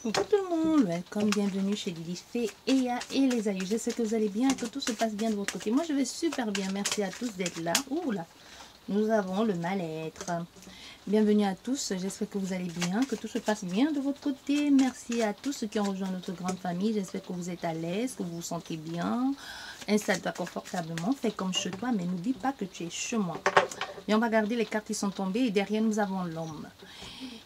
Coucou tout le monde, welcome, bienvenue chez Lily Fée, Eya et les aïeux. J'espère que vous allez bien, que tout se passe bien de votre côté. Moi je vais super bien, merci à tous d'être là. Ouh là, nous avons le mal-être. Bienvenue à tous, j'espère que vous allez bien, que tout se passe bien de votre côté. Merci à tous ceux qui ont rejoint notre grande famille, j'espère que vous êtes à l'aise, que vous vous sentez bien. Installe-toi confortablement, fais comme chez toi, mais n'oublie pas que tu es chez moi. Et on va garder les cartes qui sont tombées et derrière nous avons l'homme.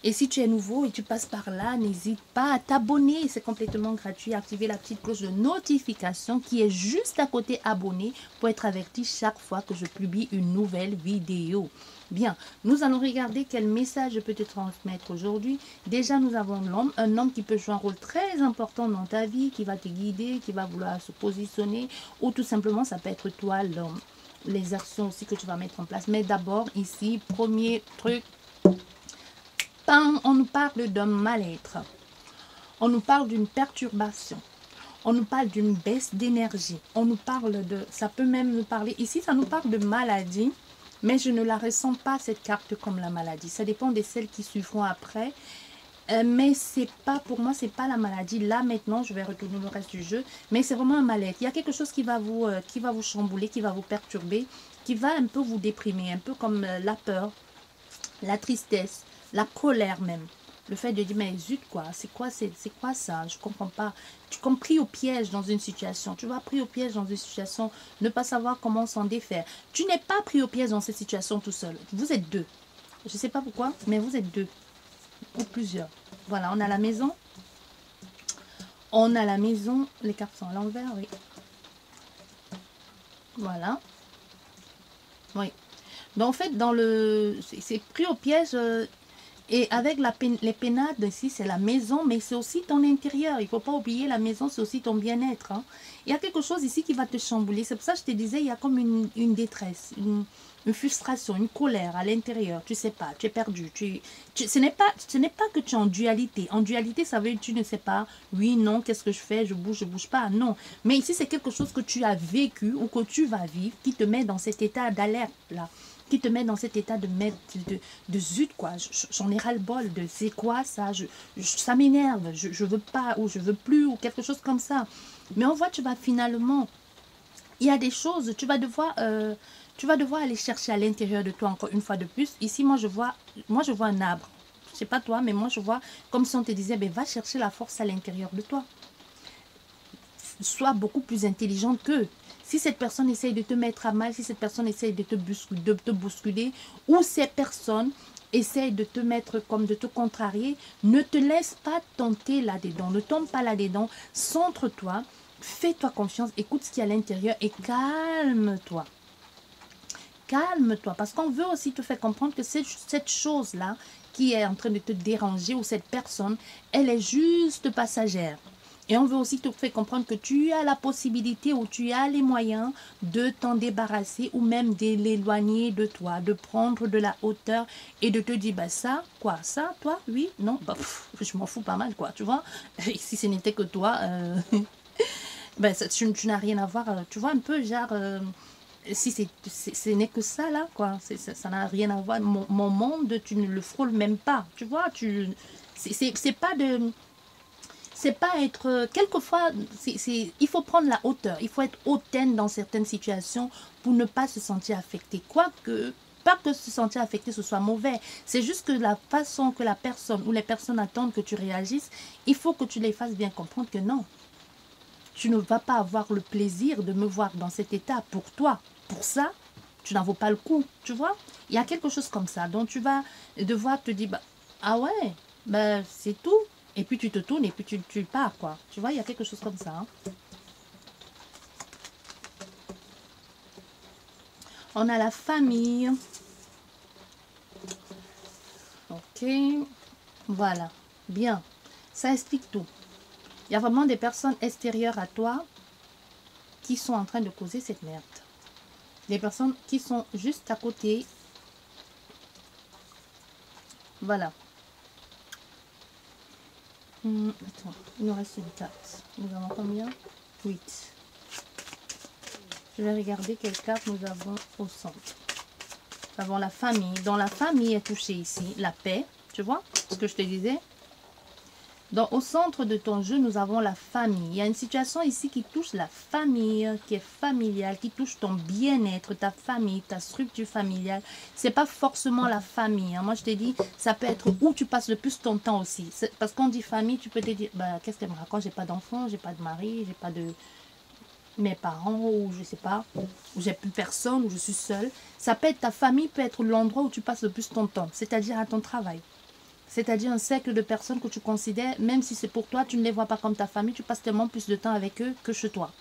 Et si tu es nouveau et tu passes par là, n'hésite pas à t'abonner, c'est complètement gratuit. Activer la petite cloche de notification qui est juste à côté abonné pour être averti chaque fois que je publie une nouvelle vidéo. Bien, nous allons regarder quel message je peux te transmettre aujourd'hui. Déjà, nous avons l'homme, un homme qui peut jouer un rôle très important dans ta vie, qui va te guider, qui va vouloir se positionner, ou tout simplement, ça peut être toi l'homme. Les actions aussi que tu vas mettre en place. Mais d'abord, ici, premier truc, on nous parle d'un mal-être. On nous parle d'une perturbation. On nous parle d'une baisse d'énergie. On nous parle de... Ça peut même nous parler... Ici, ça nous parle de maladie. Mais je ne la ressens pas, cette carte, comme la maladie. Ça dépend de celles qui suivront après. Mais c'est pas, pour moi, c'est pas la maladie. Là, maintenant, je vais retourner le reste du jeu. Mais c'est vraiment un mal-être. Il y a quelque chose qui va vous chambouler, qui va vous perturber, qui va un peu vous déprimer. Un peu comme la peur, la tristesse, la colère même. Le fait de dire, mais zut quoi, c'est quoi ça, je comprends pas. Tu comme pris au piège dans une situation, tu vas pris au piège dans une situation, ne pas savoir comment s'en défaire. Tu n'es pas pris au piège dans cette situation tout seul, vous êtes deux. Je sais pas pourquoi, mais vous êtes deux ou plusieurs. Voilà, on a la maison. On a la maison, les cartes sont à l'envers, oui. Voilà. Oui. Donc en fait, dans le... c'est pris au piège... Et avec les pénades ici, c'est la maison, mais c'est aussi ton intérieur. Il ne faut pas oublier, la maison, c'est aussi ton bien-être. Hein. Il y a quelque chose ici qui va te chambouler. C'est pour ça que je te disais, il y a comme une détresse, une frustration, une colère à l'intérieur. Tu ne sais pas, tu es perdu. Ce n'est pas que tu es en dualité. En dualité, ça veut dire que tu ne sais pas, oui, non, qu'est-ce que je fais, je bouge pas. Non. Mais ici, c'est quelque chose que tu as vécu ou que tu vas vivre qui te met dans cet état d'alerte-là. Qui te met dans cet état de zut quoi, j'en ai ras-le-bol de c'est quoi ça, ça m'énerve, je veux pas ou je veux plus ou quelque chose comme ça. Mais on voit tu vas finalement, il y a des choses, tu vas devoir aller chercher à l'intérieur de toi encore une fois de plus. Ici moi je vois un arbre, je sais pas toi mais moi je vois comme si on te disait ben va chercher la force à l'intérieur de toi. Sois beaucoup plus intelligente qu'eux. Si cette personne essaye de te mettre à mal, si cette personne essaye de te bousculer, ou ces personnes essayent de te mettre comme de te contrarier, ne te laisse pas tenter là-dedans. Ne tombe pas là-dedans. Centre-toi, fais-toi confiance, écoute ce qu'il y a à l'intérieur et calme-toi. Calme-toi, parce qu'on veut aussi te faire comprendre que cette chose-là qui est en train de te déranger, ou cette personne, elle est juste passagère. Et on veut aussi te faire comprendre que tu as la possibilité ou tu as les moyens de t'en débarrasser ou même de l'éloigner de toi, de prendre de la hauteur et de te dire, bah ça, quoi, ça, toi, oui, non, bah, je m'en fous pas mal, quoi, tu vois. Et si ce n'était que toi, ben, tu n'as rien à voir, tu vois, un peu genre... si ce n'est que ça là quoi, ça n'a rien à voir, mon monde tu ne le frôles même pas, tu vois, c'est pas de... C'est pas être... Quelquefois, il faut prendre la hauteur. Il faut être hautaine dans certaines situations pour ne pas se sentir affecté. Quoique, pas que se sentir affecté, ce soit mauvais. C'est juste que la façon que la personne ou les personnes attendent que tu réagisses, il faut que tu les fasses bien comprendre que non. Tu ne vas pas avoir le plaisir de me voir dans cet état pour toi. Pour ça, tu n'en vaux pas le coup. Tu vois? Il y a quelque chose comme ça. Donc, tu vas devoir te dire, bah, ah ouais, bah, c'est tout. Et puis tu te tournes et puis tu pars, quoi. Tu vois, il y a quelque chose comme ça. Hein. On a la famille. Ok. Voilà. Bien. Ça explique tout. Il y a vraiment des personnes extérieures à toi qui sont en train de causer cette merde. Des personnes qui sont juste à côté. Voilà. Attends, il nous reste une carte. Nous avons combien? 8. Je vais regarder quelle carte nous avons au centre. Nous avons la famille. Dans la famille est touchée ici. La paix. Tu vois ce que je te disais? Donc, au centre de ton jeu, nous avons la famille. Il y a une situation ici qui touche la famille, qui est familiale, qui touche ton bien-être, ta famille, ta structure familiale. C'est pas forcément la famille. Hein. Moi, je t'ai dit, ça peut être où tu passes le plus ton temps aussi. Parce qu'on dit famille, tu peux te dire, bah, qu'est-ce qu'elle me raconte? J'ai pas d'enfant, j'ai pas de mari, j'ai pas de mes parents, ou je sais pas, ou j'ai plus personne, ou je suis seule. Ça peut être ta famille, peut être l'endroit où tu passes le plus ton temps, c'est-à-dire à ton travail. C'est-à-dire un cercle de personnes que tu considères, même si c'est pour toi, tu ne les vois pas comme ta famille, tu passes tellement plus de temps avec eux que chez toi,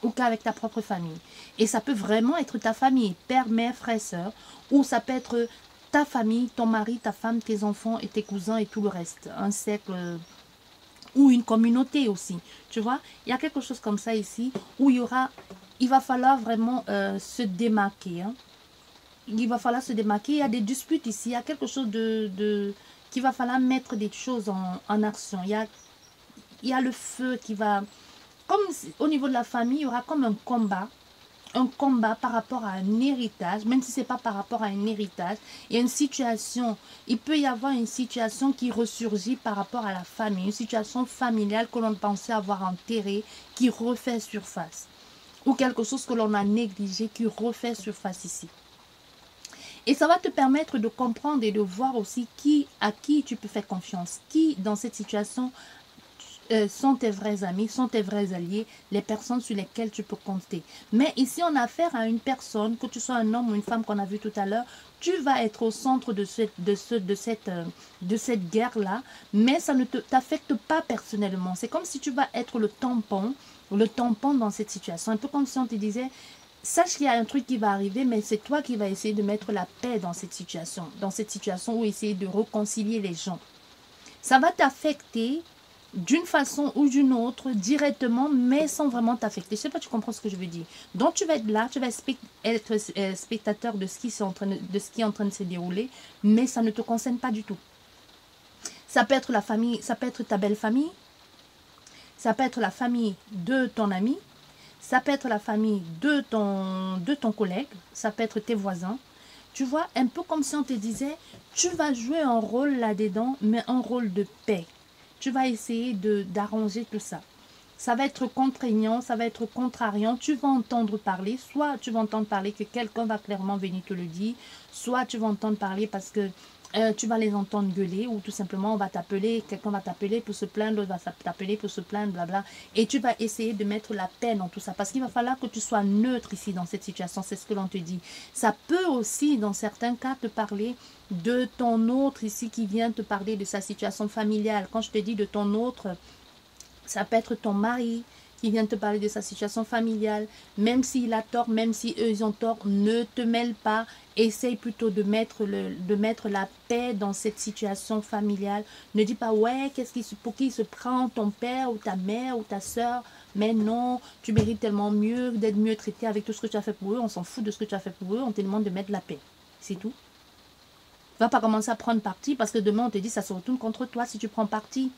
ou qu'avec ta propre famille. Et ça peut vraiment être ta famille, père, mère, frère, sœur, ou ça peut être ta famille, ton mari, ta femme, tes enfants et tes cousins et tout le reste. Un cercle ou une communauté aussi. Tu vois, il y a quelque chose comme ça ici, où il va falloir vraiment se démarquer. Hein. Il va falloir se démarquer. Il y a des disputes ici. Il y a quelque chose qu'il va falloir mettre des choses en action. Il y a le feu qui va... Comme au niveau de la famille, il y aura comme un combat. Un combat par rapport à un héritage, même si ce n'est pas par rapport à un héritage. Il y a une situation, il peut y avoir une situation qui ressurgit par rapport à la famille. Une situation familiale que l'on pensait avoir enterrée, qui refait surface. Ou quelque chose que l'on a négligé, qui refait surface ici. Et ça va te permettre de comprendre et de voir aussi à qui tu peux faire confiance. Qui, dans cette situation, sont tes vrais amis, sont tes vrais alliés, les personnes sur lesquelles tu peux compter. Mais ici, on a affaire à une personne, que tu sois un homme ou une femme qu'on a vu tout à l'heure, tu vas être au centre de cette guerre-là, mais ça ne t'affecte pas personnellement. C'est comme si tu vas être le tampon dans cette situation. Un peu comme si on te disait, sache qu'il y a un truc qui va arriver, mais c'est toi qui vas essayer de mettre la paix dans cette situation où essayer de réconcilier les gens. Ça va t'affecter d'une façon ou d'une autre, directement, mais sans vraiment t'affecter. Je ne sais pas, tu comprends ce que je veux dire. Donc, tu vas être là, tu vas être spectateur de ce qui est en train de se dérouler, mais ça ne te concerne pas du tout. Ça peut être la famille, ça peut être ta belle famille, ça peut être la famille de ton ami, ça peut être la famille de ton collègue, ça peut être tes voisins. Tu vois, un peu comme si on te disait, tu vas jouer un rôle là-dedans, mais un rôle de paix. Tu vas essayer d'arranger tout ça. Ça va être contraignant, ça va être contrariant. Tu vas entendre parler, soit tu vas entendre parler que quelqu'un va clairement venir te le dire, soit tu vas entendre parler parce que tu vas les entendre gueuler, ou tout simplement on va t'appeler, quelqu'un va t'appeler pour se plaindre, l'autre va t'appeler pour se plaindre, blabla. Et tu vas essayer de mettre la paix dans tout ça, parce qu'il va falloir que tu sois neutre ici dans cette situation, c'est ce que l'on te dit. Ça peut aussi, dans certains cas, te parler de ton autre ici qui vient te parler de sa situation familiale. Quand je te dis de ton autre, ça peut être ton mari qui vient te parler de sa situation familiale. Même s'il a tort, même si eux ils ont tort, ne te mêle pas. Essaye plutôt de mettre la paix dans cette situation familiale. Ne dis pas, ouais, pour qui se prend ton père ou ta mère ou ta soeur. Mais non, tu mérites tellement mieux, d'être mieux traité avec tout ce que tu as fait pour eux. On s'en fout de ce que tu as fait pour eux. On te demande de mettre la paix. C'est tout. Va pas commencer à prendre parti parce que demain on te dit ça se retourne contre toi si tu prends parti.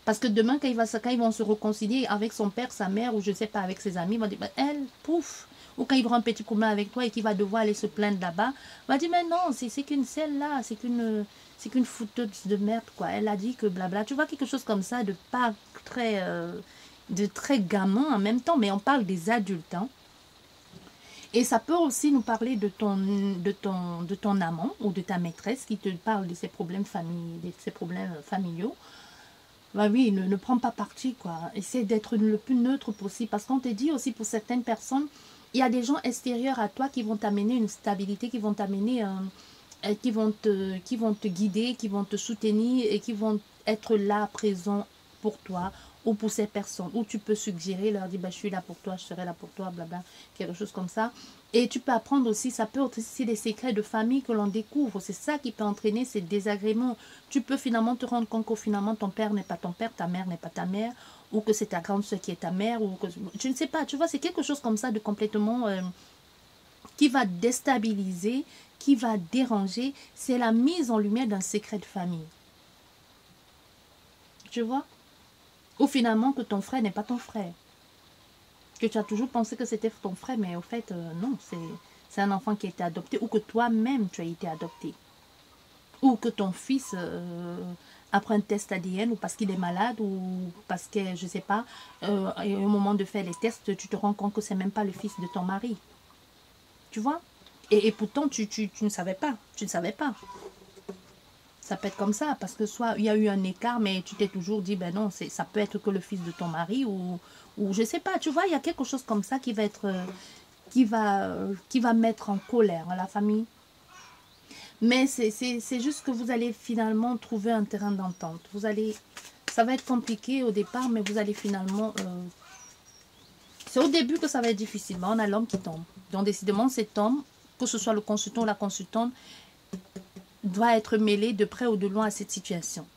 Parce que demain, quand ils vont se réconcilier avec son père, sa mère, ou je ne sais pas, avec ses amis, ils vont dire, bah, elle, pouf. Ou quand il aura un petit problème avec toi et qu'il va devoir aller se plaindre là-bas, il va dire, mais non, c'est qu'une celle-là, c'est qu'une fouteuse de merde, quoi. Elle a dit que blabla. Tu vois, quelque chose comme ça, de pas très, de très gamin en même temps, mais on parle des adultes, hein. Et ça peut aussi nous parler de ton amant ou de ta maîtresse qui te parle de ses problèmes familiaux. Bah oui, ne prends pas parti, quoi. Essaie d'être le plus neutre possible. Parce qu'on te dit aussi, pour certaines personnes, il y a des gens extérieurs à toi qui vont t'amener une stabilité, qui vont t'amener, qui vont te guider, qui vont te soutenir et qui vont être là, présents pour toi ou pour ces personnes. Ou tu peux suggérer, leur dire, bah, je suis là pour toi, je serai là pour toi, blabla, quelque chose comme ça. Et tu peux apprendre aussi, ça peut être aussi des secrets de famille que l'on découvre. C'est ça qui peut entraîner ces désagréments. Tu peux finalement te rendre compte que finalement ton père n'est pas ton père, ta mère n'est pas ta mère, ou que c'est ta grande soeur qui est ta mère, ou que je ne sais pas. Tu vois, c'est quelque chose comme ça de complètement qui va déstabiliser, qui va déranger. C'est la mise en lumière d'un secret de famille. Tu vois? Ou finalement que ton frère n'est pas ton frère. Que tu as toujours pensé que c'était ton frère, mais au fait, non, c'est un enfant qui a été adopté ou que toi-même tu as été adopté. ou que ton fils après un test ADN, ou parce qu'il est malade, ou parce que, je sais pas, et au moment de faire les tests, tu te rends compte que c'est même pas le fils de ton mari. Tu vois? Et pourtant, tu ne savais pas. Tu ne savais pas. Ça peut être comme ça, parce que soit il y a eu un écart, mais tu t'es toujours dit, ben non, ça peut être que le fils de ton mari, ou je sais pas, tu vois, il y a quelque chose comme ça qui va être, qui va mettre en colère la famille. Mais c'est juste que vous allez finalement trouver un terrain d'entente. Vous allez, ça va être compliqué au départ, mais vous allez finalement, c'est au début que ça va être difficile, mais on a l'homme qui tombe. Donc décidément, cet homme, que ce soit le consultant ou la consultante, doit être mêlé de près ou de loin à cette situation.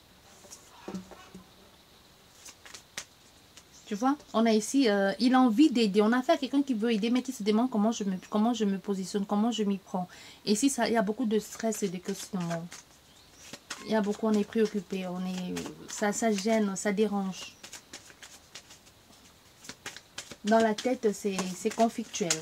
Tu vois, on a ici, il a envie d'aider. On a affaire à quelqu'un qui veut aider, mais qui se demande comment je me positionne, comment je m'y prends. Et ici, il y a beaucoup de stress et de questionnements. Il y a beaucoup, on est préoccupé, ça gêne, ça dérange. Dans la tête, c'est conflictuel.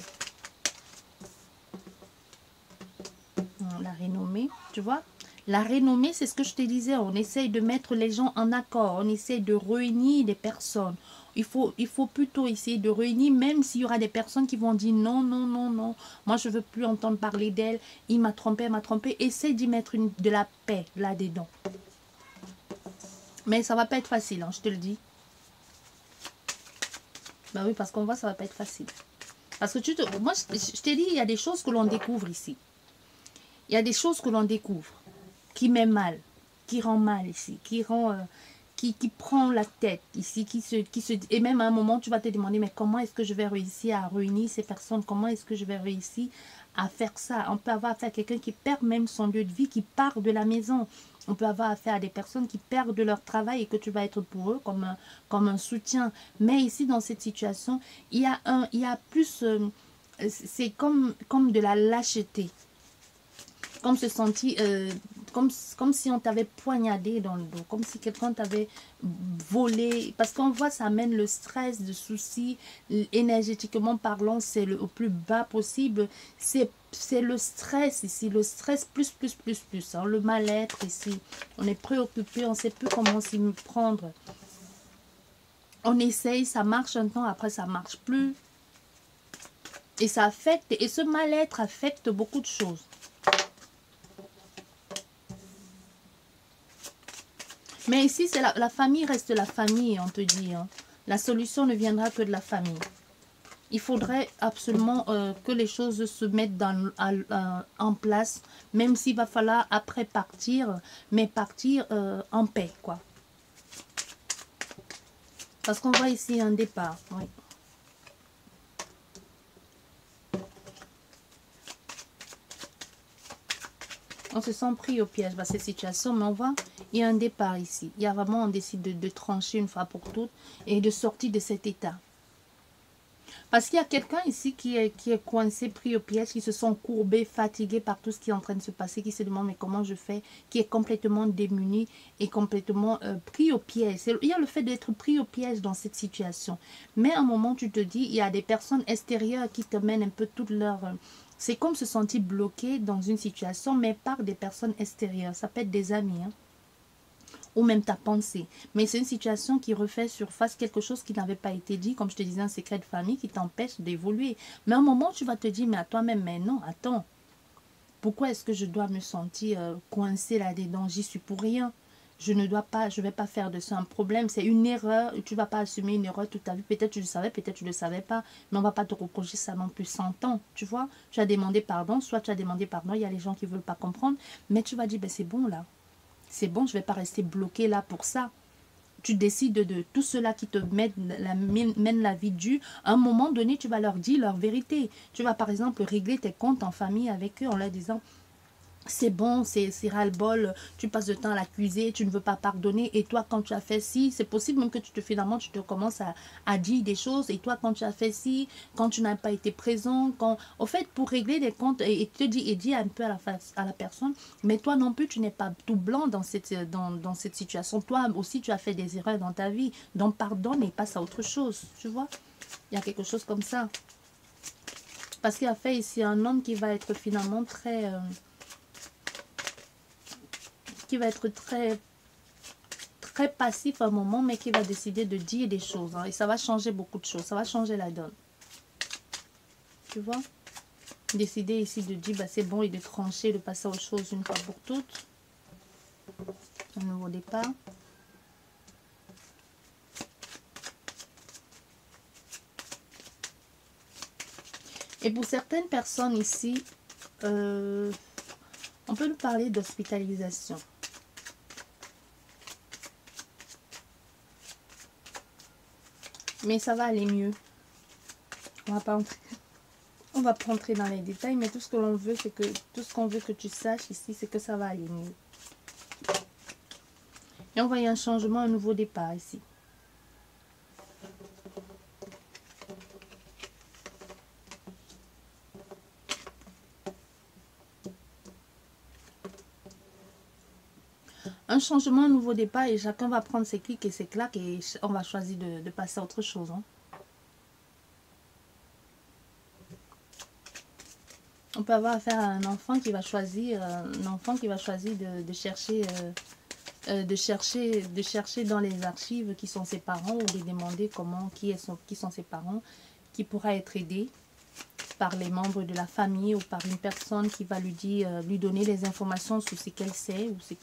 La renommée, tu vois. La renommée, c'est ce que je te disais. On essaye de mettre les gens en accord. On essaye de réunir des personnes. Il faut plutôt essayer de réunir, même s'il y aura des personnes qui vont dire non, non, non, non. Moi, je ne veux plus entendre parler d'elle. Il m'a trompé, elle m'a trompé. Essaye d'y mettre de la paix là-dedans. Mais ça ne va pas être facile, hein, je te le dis. Ben oui, parce qu'on voit, ça ne va pas être facile. Parce que moi, je t'ai dit, il y a des choses que l'on découvre ici. Il y a des choses que l'on découvre qui met mal, qui rend mal ici, qui prend la tête ici, et même à un moment, tu vas te demander, mais comment est-ce que je vais réussir à réunir ces personnes? Comment est-ce que je vais réussir à faire ça? On peut avoir affaire à quelqu'un qui perd même son lieu de vie, qui part de la maison. On peut avoir affaire à des personnes qui perdent leur travail et que tu vas être pour eux comme un soutien. Mais ici, dans cette situation, il y a plus... c'est comme de la lâcheté. Comme se sentir, comme si on t'avait poignardé dans le dos, comme si quelqu'un t'avait volé, parce qu'on voit ça amène le stress, le souci, énergétiquement parlant, c'est au plus bas possible, c'est le stress ici, le stress plus, hein, le mal-être ici, on est préoccupé, on ne sait plus comment s'y prendre, on essaye, ça marche un temps, après ça ne marche plus, et ça affecte, et ce mal-être affecte beaucoup de choses. Mais ici, c'est la famille reste la famille, on te dit. Hein. La solution ne viendra que de la famille. Il faudrait absolument que les choses se mettent en place, même s'il va falloir après partir, mais partir en paix, quoi. Parce qu'on voit ici un départ, oui. On se sent pris au piège dans cette situation, mais on voit, il y a un départ ici. Il y a vraiment, on décide de trancher une fois pour toutes et de sortir de cet état. Parce qu'il y a quelqu'un ici qui est coincé, pris au piège, qui se sent courbé, fatigué par tout ce qui est en train de se passer, qui se demande mais comment je fais, qui est complètement démuni et complètement pris au piège. Il y a le fait d'être pris au piège dans cette situation. Mais à un moment, tu te dis, il y a des personnes extérieures qui te mènent un peu toute leur... c'est comme se sentir bloqué dans une situation, mais par des personnes extérieures. Ça peut être des amis, hein, ou même ta pensée. Mais c'est une situation qui refait surface quelque chose qui n'avait pas été dit, comme je te disais, un secret de famille qui t'empêche d'évoluer. Mais à un moment, tu vas te dire, mais à toi-même, mais non, attends. Pourquoi est-ce que je dois me sentir coincé là-dedans? J'y suis pour rien. Je ne vais pas faire de ça un problème. C'est une erreur. Tu ne vas pas assumer une erreur toute ta vie. Peut-être tu le savais, peut-être tu ne le savais pas. Mais on ne va pas te reprocher ça non plus 100 ans. Tu vois, tu as demandé pardon. Soit tu as demandé pardon. Il y a les gens qui ne veulent pas comprendre. Mais tu vas dire, ben c'est bon là. C'est bon, je ne vais pas rester bloqué là pour ça. Tu décides de tout cela qui te mène la vie dure. À un moment donné, tu vas leur dire leur vérité. Tu vas par exemple régler tes comptes en famille avec eux en leur disant... c'est bon, c'est ras-le-bol, tu passes de temps à l'accuser, tu ne veux pas pardonner, et toi quand tu as fait ci, c'est possible même que finalement tu te commences à dire des choses, et toi quand tu as fait ci, quand tu n'as pas été présent, au fait pour régler des comptes, et dire un peu à la personne, mais toi non plus tu n'es pas tout blanc dans cette situation, toi aussi tu as fait des erreurs dans ta vie, donc pardonne et passe à autre chose, tu vois, il y a quelque chose comme ça, parce qu'il y a fait ici un homme qui va être finalement très... qui va être très passif à un moment, mais qui va décider de dire des choses. Hein, et ça va changer beaucoup de choses. Ça va changer la donne. Tu vois? Décider ici de dire, bah, c'est bon, et de trancher, de passer à autre chose une fois pour toutes. Un nouveau départ. Et pour certaines personnes ici, on peut nous parler d'hospitalisation. Mais ça va aller mieux. On va pas entrer dans les détails, mais tout ce que l'on veut, c'est que tout ce qu'on veut que tu saches ici, c'est que ça va aller mieux. Et on voit un changement, un nouveau départ ici. Un changement, un nouveau départ, et chacun va prendre ses clics et ses claques et on va choisir de passer à autre chose. Hein. On peut avoir affaire à un enfant qui va choisir, de chercher dans les archives qui sont ses parents ou de demander qui sont ses parents, qui pourra être aidé par les membres de la famille ou par une personne qui va lui donner des informations sur ce qu'elle sait ou ce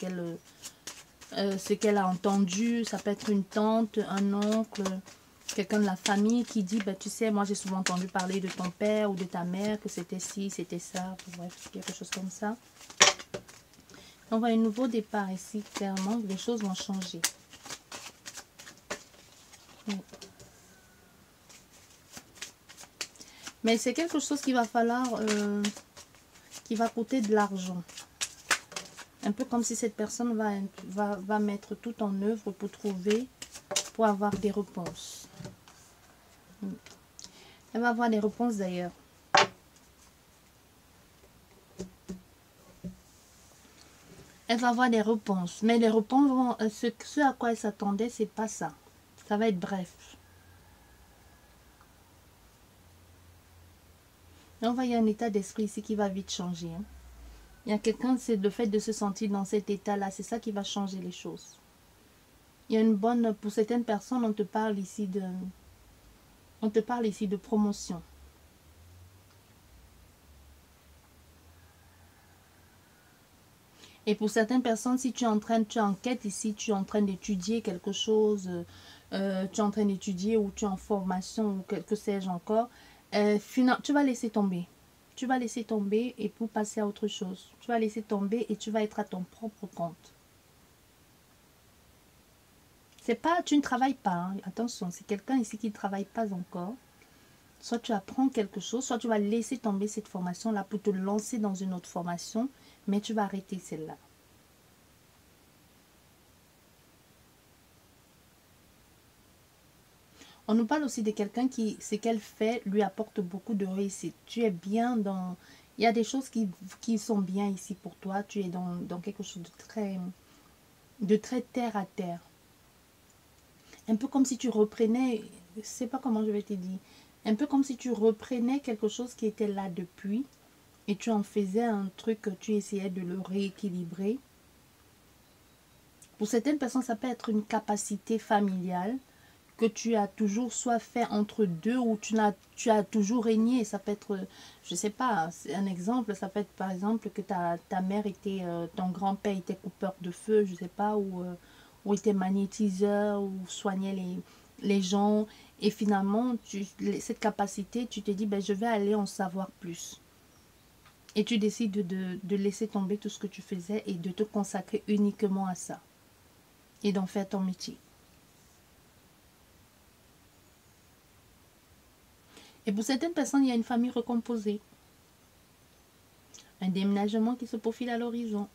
qu'elle a entendu. Ça peut être une tante, un oncle, quelqu'un de la famille qui dit, bah, tu sais, moi j'ai souvent entendu parler de ton père ou de ta mère, que c'était ci, c'était ça, bref, quelque chose comme ça. On voit un nouveau départ ici, clairement, les choses vont changer. Oui. Mais c'est quelque chose qui va falloir, qui va coûter de l'argent. Un peu comme si cette personne va mettre tout en œuvre pour avoir des réponses. Elle va avoir des réponses d'ailleurs. Elle va avoir des réponses. Mais les réponses vont, ce à quoi elle s'attendait, c'est pas ça. Ça va être bref. Et on va y avoir un état d'esprit ici qui va vite changer. Hein. Il y a quelqu'un, c'est le fait de se sentir dans cet état-là, c'est ça qui va changer les choses. Il y a une bonne, pour certaines personnes, on te parle ici de promotion. Et pour certaines personnes, si tu es en quête ici, tu es en train d'étudier quelque chose, tu es en train d'étudier ou tu es en formation ou que sais-je encore, tu vas laisser tomber. Tu vas laisser tomber et pour passer à autre chose. Tu vas laisser tomber et tu vas être à ton propre compte. C'est pas, tu ne travailles pas, hein. Attention, c'est quelqu'un ici qui ne travaille pas encore. Soit tu apprends quelque chose, soit tu vas laisser tomber cette formation-là pour te lancer dans une autre formation, mais tu vas arrêter celle-là. On nous parle aussi de quelqu'un qui, ce qu'elle fait, lui apporte beaucoup de réussite. Tu es bien dans... Il y a des choses qui sont bien ici pour toi. Tu es dans quelque chose de très terre à terre. Un peu comme si tu reprenais... Je ne sais pas comment je vais te dire. Un peu comme si tu reprenais quelque chose qui était là depuis et tu en faisais un truc, tu essayais de le rééquilibrer. Pour certaines personnes, ça peut être une capacité familiale que tu as toujours soit fait entre deux ou tu as toujours régné. Ça peut être, je sais pas, c'est un exemple, ça peut être par exemple que ta mère était, ton grand-père était coupeur de feu, je sais pas, ou était magnétiseur, ou soignait les gens. Et finalement, cette capacité, tu te dis, ben, je vais aller en savoir plus. Et tu décides de laisser tomber tout ce que tu faisais et de te consacrer uniquement à ça. Et d'en faire ton métier. Et pour certaines personnes, il y a une famille recomposée. Un déménagement qui se profile à l'horizon.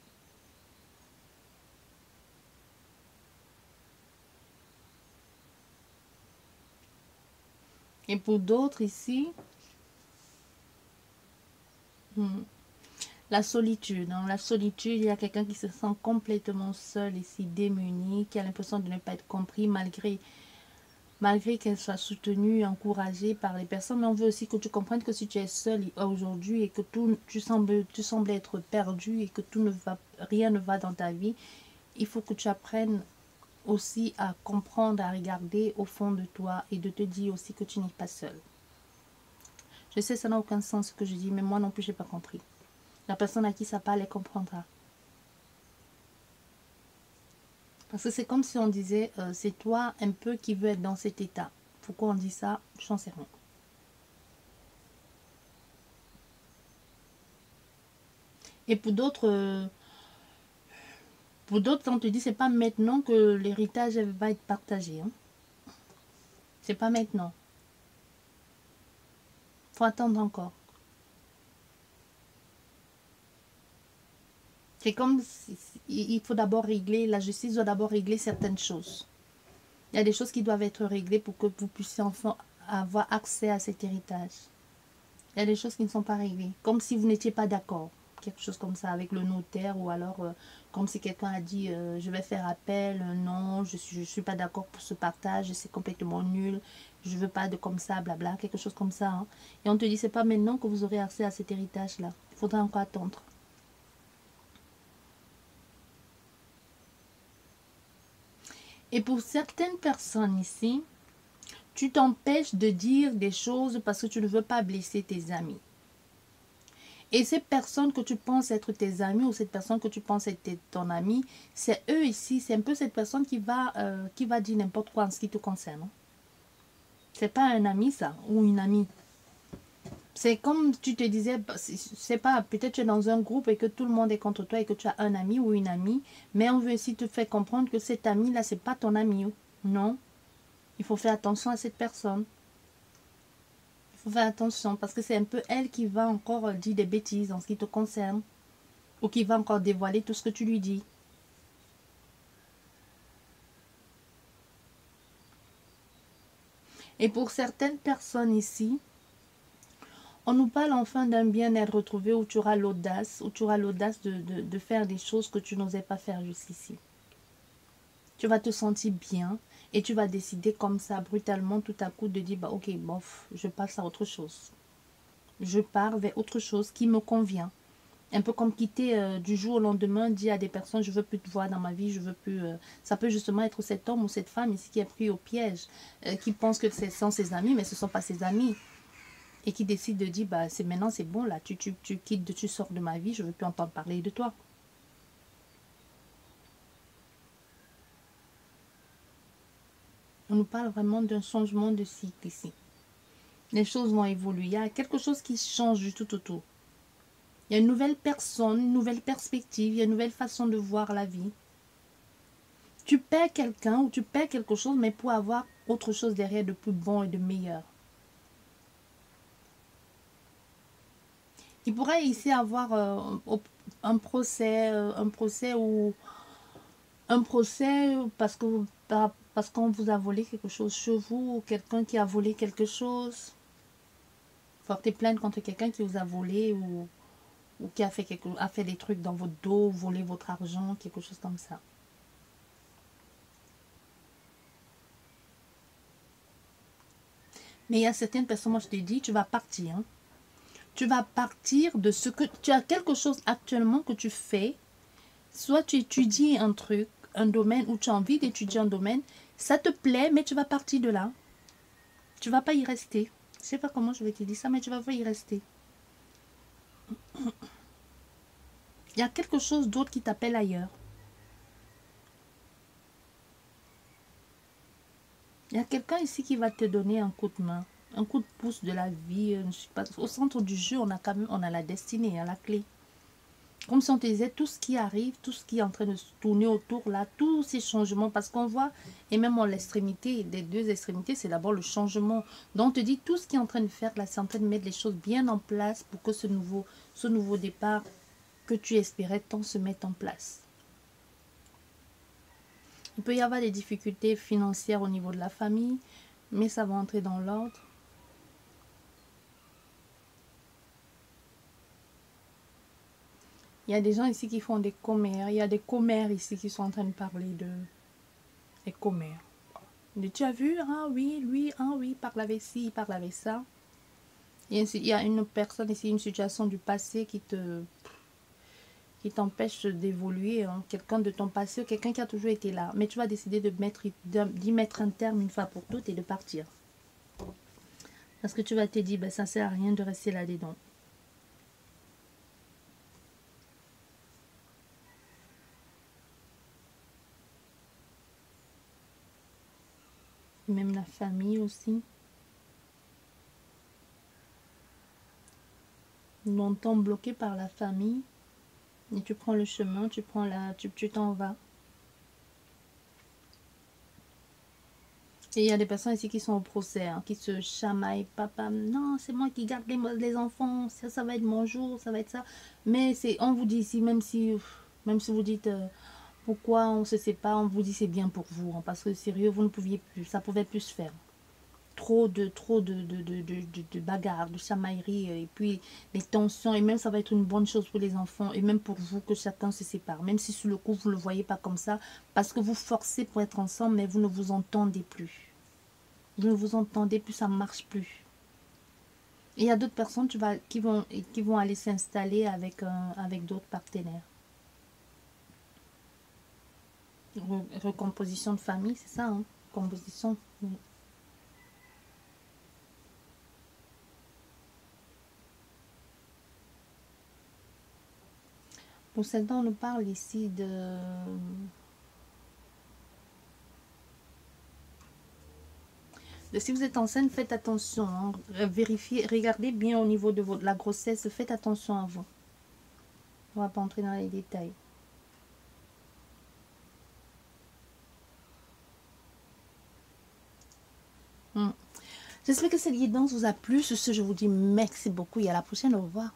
Et pour d'autres ici, la solitude. Dans la solitude, il y a quelqu'un qui se sent complètement seul ici, démuni, qui a l'impression de ne pas être compris malgré qu'elle soit soutenue, encouragée par les personnes. Mais on veut aussi que tu comprennes que si tu es seul aujourd'hui et que tu sembles être perdu et que rien ne va dans ta vie, il faut que tu apprennes aussi à comprendre, à regarder au fond de toi et de te dire aussi que tu n'es pas seul. Je sais, ça n'a aucun sens ce que je dis, mais moi non plus, je n'ai pas compris. La personne à qui ça parle, elle comprendra. Parce que c'est comme si on disait, c'est toi un peu qui veux être dans cet état. Pourquoi on dit ça? J'en sais rien. Et pour d'autres, on te dit, c'est pas maintenant que l'héritage va être partagé. Hein. C'est pas maintenant. Faut attendre encore. C'est comme il faut d'abord régler, la justice doit d'abord régler certaines choses. Il y a des choses qui doivent être réglées pour que vous puissiez enfin avoir accès à cet héritage. Il y a des choses qui ne sont pas réglées, comme si vous n'étiez pas d'accord, quelque chose comme ça avec le notaire, ou alors comme si quelqu'un a dit je vais faire appel, non, je suis pas d'accord pour ce partage, c'est complètement nul, je veux pas de comme ça, blabla, quelque chose comme ça. Hein. Et on te dit c'est pas maintenant que vous aurez accès à cet héritage-là, il faudra encore attendre. Et pour certaines personnes ici, tu t'empêches de dire des choses parce que tu ne veux pas blesser tes amis. Et ces personnes que tu penses être tes amis ou cette personne que tu penses être ton ami, c'est eux ici, c'est un peu cette personne qui va dire n'importe quoi en ce qui te concerne. C'est pas un ami ça, ou une amie. C'est comme tu te disais, c'est pas, peut-être tu es dans un groupe et que tout le monde est contre toi et que tu as un ami ou une amie, mais on veut ici te faire comprendre que cet ami-là, c'est pas ton ami. Non, il faut faire attention à cette personne. Il faut faire attention parce que c'est un peu elle qui va encore dire des bêtises en ce qui te concerne ou qui va encore dévoiler tout ce que tu lui dis. Et pour certaines personnes ici, on nous parle enfin d'un bien-être retrouvé où tu auras l'audace, de faire des choses que tu n'osais pas faire jusqu'ici. Tu vas te sentir bien et tu vas décider comme ça, brutalement, tout à coup, de dire, bah, ok, bof, je passe à autre chose. Je pars vers autre chose qui me convient. Un peu comme quitter du jour au lendemain, dire à des personnes, je veux plus te voir dans ma vie, je veux plus... ça peut justement être cet homme ou cette femme ici qui est pris au piège, qui pense que ce sont ses amis, mais ce ne sont pas ses amis. Et qui décide de dire, bah, maintenant c'est bon, là, tu quittes, tu sors de ma vie, je ne veux plus entendre parler de toi. On nous parle vraiment d'un changement de cycle ici. Les choses vont évoluer. Il y a quelque chose qui change du tout autour. Il y a une nouvelle personne, une nouvelle perspective, il y a une nouvelle façon de voir la vie. Tu perds quelqu'un ou tu perds quelque chose, mais pour avoir autre chose derrière de plus bon et de meilleur. Il pourrait ici avoir un procès parce qu'on vous a volé quelque chose chez vous, ou quelqu'un qui a volé quelque chose. Porter plainte contre quelqu'un qui vous a volé ou qui a fait des trucs dans votre dos, volé votre argent, quelque chose comme ça. Mais il y a certaines personnes, moi je te dis, tu vas partir. Hein. Tu vas partir de ce que... Tu as quelque chose actuellement que tu fais. Soit tu étudies un truc, un domaine, ou tu as envie d'étudier un domaine. Ça te plaît, mais tu vas partir de là. Tu vas pas y rester. Je sais pas comment je vais te dire ça, mais tu vas pas y rester. Il y a quelque chose d'autre qui t'appelle ailleurs. Il y a quelqu'un ici qui va te donner un coup de main, un coup de pouce de la vie. Je sais pas, au centre du jeu, on a la destinée, la clé. Comme si on te disait tout ce qui arrive, tout ce qui est en train de se tourner autour là, tous ces changements, parce qu'on voit, et même en l'extrémité, des deux extrémités, c'est d'abord le changement. Donc on te dit tout ce qui est en train de faire là, c'est en train de mettre les choses bien en place pour que ce nouveau départ que tu espérais tant se mette en place. Il peut y avoir des difficultés financières au niveau de la famille, mais ça va entrer dans l'ordre. Il y a des gens ici qui font des commères. Il y a des commères ici qui sont en train de parler de... des commères. Tu as vu, ah oui, lui, ah oui, il parle avec ci, il parle avec ça. Il y a une personne ici, une situation du passé qui qui t'empêche d'évoluer, hein. Quelqu'un de ton passé, quelqu'un qui a toujours été là. Mais tu vas décider d'y mettre un terme une fois pour toutes et de partir. Parce que tu vas te dire, ben, ça ne sert à rien de rester là-dedans. Même la famille aussi. Longtemps bloqué par la famille. Et tu prends le chemin, tu t'en vas. Et il y a des personnes ici qui sont au procès, hein, qui se chamaillent. Papa, non, c'est moi qui garde les enfants. Ça va être mon jour, ça va être ça. Mais on vous dit ici, même si vous dites pourquoi on se sépare, on vous dit c'est bien pour vous. Hein, parce que sérieux, vous ne pouviez plus, ça pouvait plus se faire. Trop de bagarres, de chamailleries, et puis les tensions, et même ça va être une bonne chose pour les enfants, et même pour vous que chacun se sépare, même si sur le coup vous ne le voyez pas comme ça, parce que vous forcez pour être ensemble, mais vous ne vous entendez plus. Vous ne vous entendez plus, ça ne marche plus. Et il y a d'autres personnes qui vont aller s'installer avec d'autres partenaires. Recomposition de famille, c'est ça, hein? Composition. Oui. Pour celle-là, on nous parle ici de... Si vous êtes enceinte, faites attention. Hein. Vérifiez, regardez bien au niveau de la grossesse. Faites attention à vous. On ne va pas entrer dans les détails. J'espère que cette guidance vous a plu. Sur ce, je vous dis merci beaucoup et à la prochaine. Au revoir.